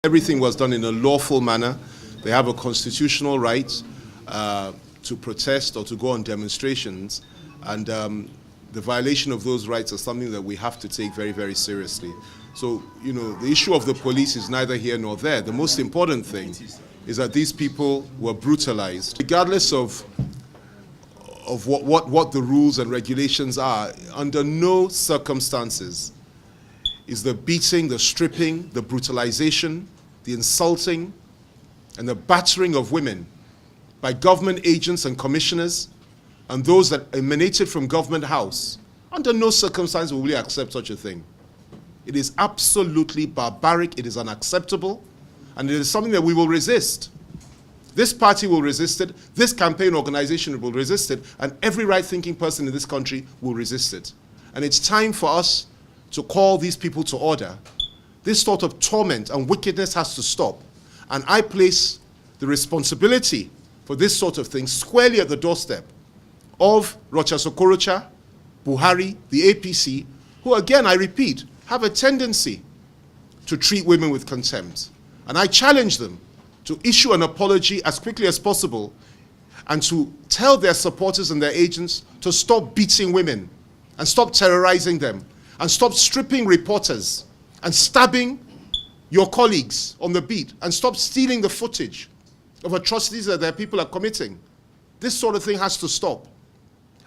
Everything was done in a lawful manner. They have a constitutional right to protest or to go on demonstrations, and the violation of those rights is something that we have to take very, very seriously. So, you know, the issue of the police is neither here nor there. The most important thing is that these people were brutalized. Regardless of what the rules and regulations are, under no circumstances is the beating, the stripping, the brutalization, the insulting, and the battering of women by government agents and commissioners and those that emanated from government house. Under no circumstances will we accept such a thing. It is absolutely barbaric, it is unacceptable, and it is something that we will resist. This party will resist it, this campaign organization will resist it, and every right-thinking person in this country will resist it. And it's time for us to call these people to order. This sort of torment and wickedness has to stop. And I place the responsibility for this sort of thing squarely at the doorstep of Rochas Okorocha, Buhari, the APC, who again, I repeat, have a tendency to treat women with contempt. And I challenge them to issue an apology as quickly as possible and to tell their supporters and their agents to stop beating women and stop terrorizing them and stop stripping reporters and stabbing your colleagues on the beat and stop stealing the footage of atrocities that their people are committing. This sort of thing has to stop.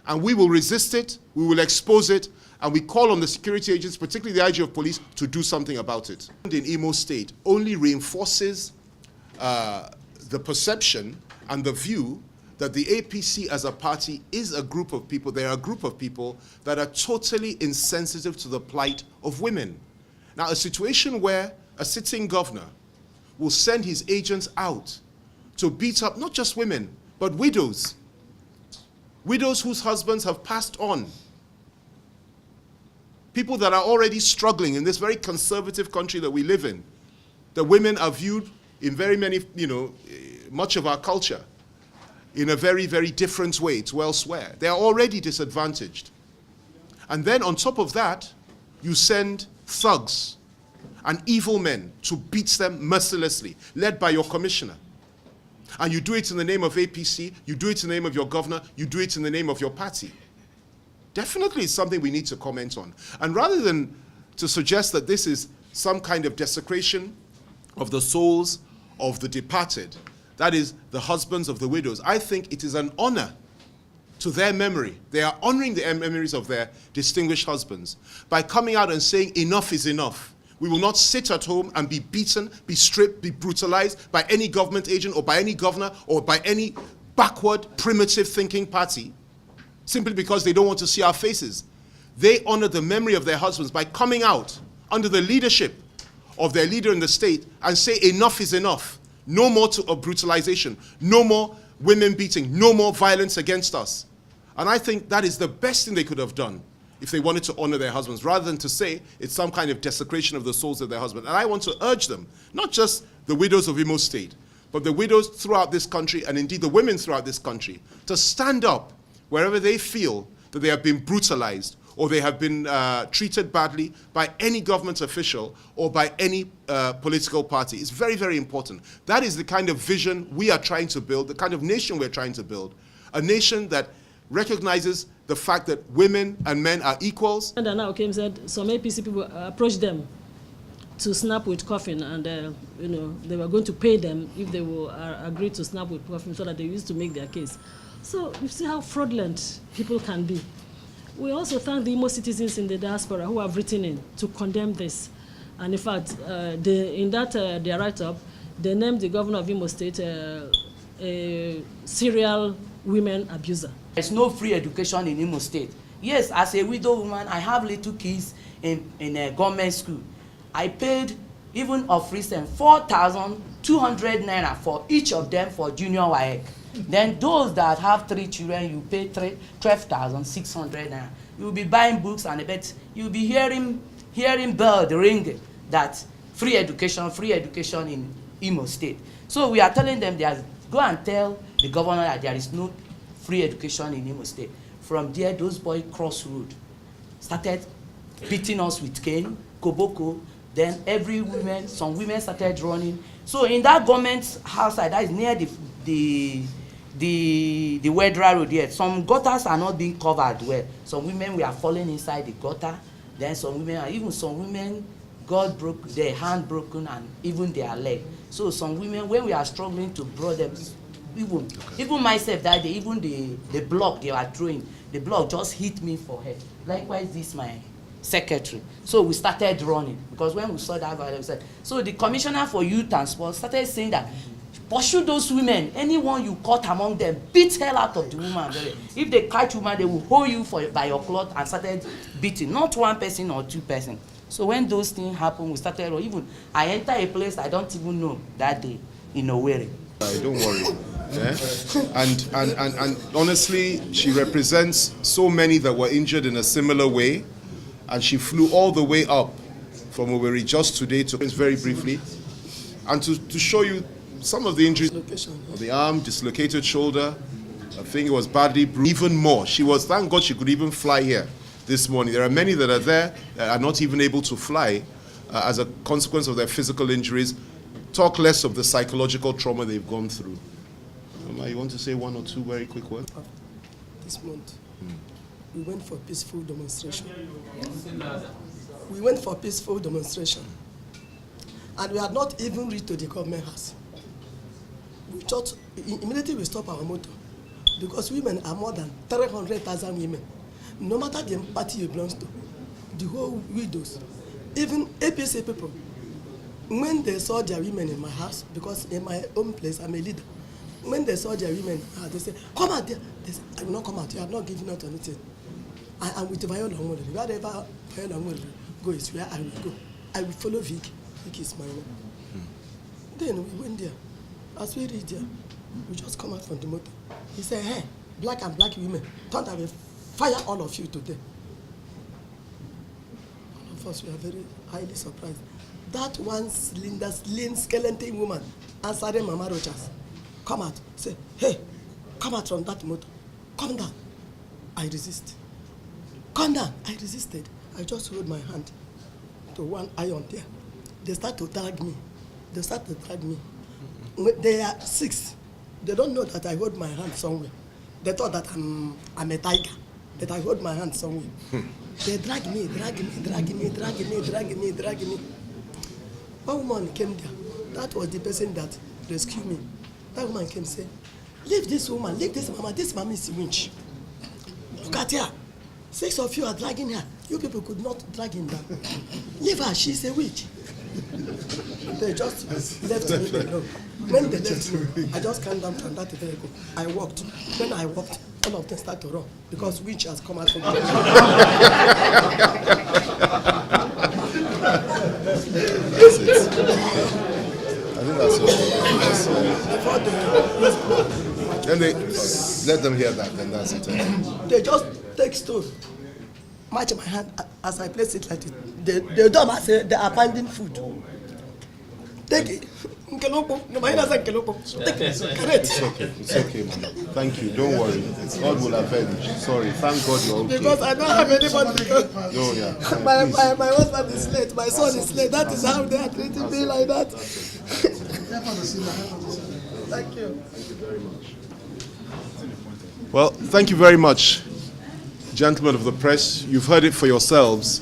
And we will resist it, we will expose it, and we call on the security agents, particularly the IG of police, to do something about it. In Imo State only reinforces the perception and the view that the APC as a party is a group of people, they are a group of people that are totally insensitive to the plight of women. Now, a situation where a sitting governor will send his agents out to beat up not just women, but widows. Widows whose husbands have passed on. People that are already struggling in this very conservative country that we live in. The women are viewed in very many, much of our culture in a very, very different way to elsewhere. They are already disadvantaged. And then on top of that, you send thugs and evil men to beat them mercilessly, led by your commissioner. And you do it in the name of APC, you do it in the name of your governor, you do it in the name of your party. Definitely it's something we need to comment on. And rather than to suggest that this is some kind of desecration of the souls of the departed, that is, the husbands of the widows, I think it is an honor to their memory. They are honoring the memories of their distinguished husbands by coming out and saying enough is enough. We will not sit at home and be beaten, be stripped, be brutalized by any government agent or by any governor or by any backward, primitive thinking party simply because they don't want to see our faces. They honor the memory of their husbands by coming out under the leadership of their leader in the state and say enough is enough. No more brutalization, no more women beating, no more violence against us. And I think that is the best thing they could have done if they wanted to honor their husbands, rather than to say it's some kind of desecration of the souls of their husbands. And I want to urge them, not just the widows of Imo State, but the widows throughout this country, and indeed the women throughout this country, to stand up wherever they feel that they have been brutalized or they have been treated badly by any government official or by any political party. It's very, very important. That is the kind of vision we are trying to build, the kind of nation we're trying to build, a nation that recognizes the fact that women and men are equals. And now came said some APC people approached them to snap with coffin, and they were going to pay them if they will agree to snap with coffin so that they used to make their case. So you see how fraudulent people can be. We also thank the Imo citizens in the diaspora who have written in to condemn this. And in fact, in their write-up, they named the governor of Imo State a serial women abuser. There's no free education in Imo State. Yes, as a widow woman, I have little kids in a government school. I paid, even of recent, 4,200 naira for each of them for junior WAEC. Then those that have 3 children, you pay 12,600 naira. You'll be buying books, and I bet you'll be hearing bell ring that free education in Imo State. So we are telling them, go and tell the governor that there is no free education in Imo State. From there, those boys cross road, started beating us with cane, koboko, Then some women started running. So in that government house side, that is near the Wedra Road here, some gutters are not being covered well. Some women were falling inside the gutter. Then some women got their hand broken and even their leg. So some women, when we are struggling to draw them, even myself that day, even the block they were throwing, the block just hit me for head. Likewise, this my secretary. So we started running because when we saw that violence, we said, so the commissioner for youth and sports started saying that pursue those women, anyone you caught among them, beat hell out of the woman. If they catch woman, they will hold you by your cloth and started beating, not one person or two person. So when those things happen, we started, or even I enter a place I don't even know that day in Owerri. Don't worry. Yeah? And honestly, she represents so many that were injured in a similar way, and she flew all the way up from Owerri just today to very briefly, and to show you some of the injuries. The arm, dislocated shoulder, I think it was badly bruised. Even more, thank God she could even fly here this morning. There are many that are there that are not even able to fly as a consequence of their physical injuries. Talk less of the psychological trauma they've gone through. You want to say one or two very quick words? This month, we went for peaceful demonstration. We went for peaceful demonstration. And we had not even reached to the government house. We thought, immediately we stopped our motor, because women are more than 300,000 women. No matter the party you belong to, the whole widows, even APC people, when they saw their women in my house, because in my own place, I'm a leader, when they saw their women, they said, come out there. They said, I will not come out. You have not given out anything. I am with Viola Nwole. Wherever Viola Nwole go is where I will go. I will follow Vic. Vic is my own. Then we went there. As we reached there, we just come out from the motor. He said, hey, black and black women, don't I will fire all of you today. All of us were very highly surprised. That one slender, slim, skeleton woman answering Mama Rochas, come out, say, hey, come out from that motor. Come down. I resist. Come down. I resisted. I just hold my hand to one iron there. They start to drag me. They are 6. They don't know that I hold my hand somewhere. They thought that I'm a tiger, that I hold my hand somewhere. They drag me. One woman came there. That was the person that rescued me. That woman came and said, leave this woman, leave this mama. This mama is a witch. Look at her. 6 of you are dragging her. You people could not drag him down. Leave her, she's a witch. They just left me alone. When they left me, I just came down from that vehicle. I walked. When I walked, all of them started to run because witch has come out from the That's it. I think that's it. Then they let them hear that, then that's it. They just take stone, match my hand as I place it like this. They don't say they are finding food. Take it. Take it. It's okay, man. Thank you. Don't worry. God will avenge. Sorry. Thank God you're okay. Because I don't have anybody. Oh, yeah. My husband is late. My son is late. That is how they are treating me like that. Thank you. Thank you very much. Well, thank you very much, gentlemen of the press. You've heard it for yourselves.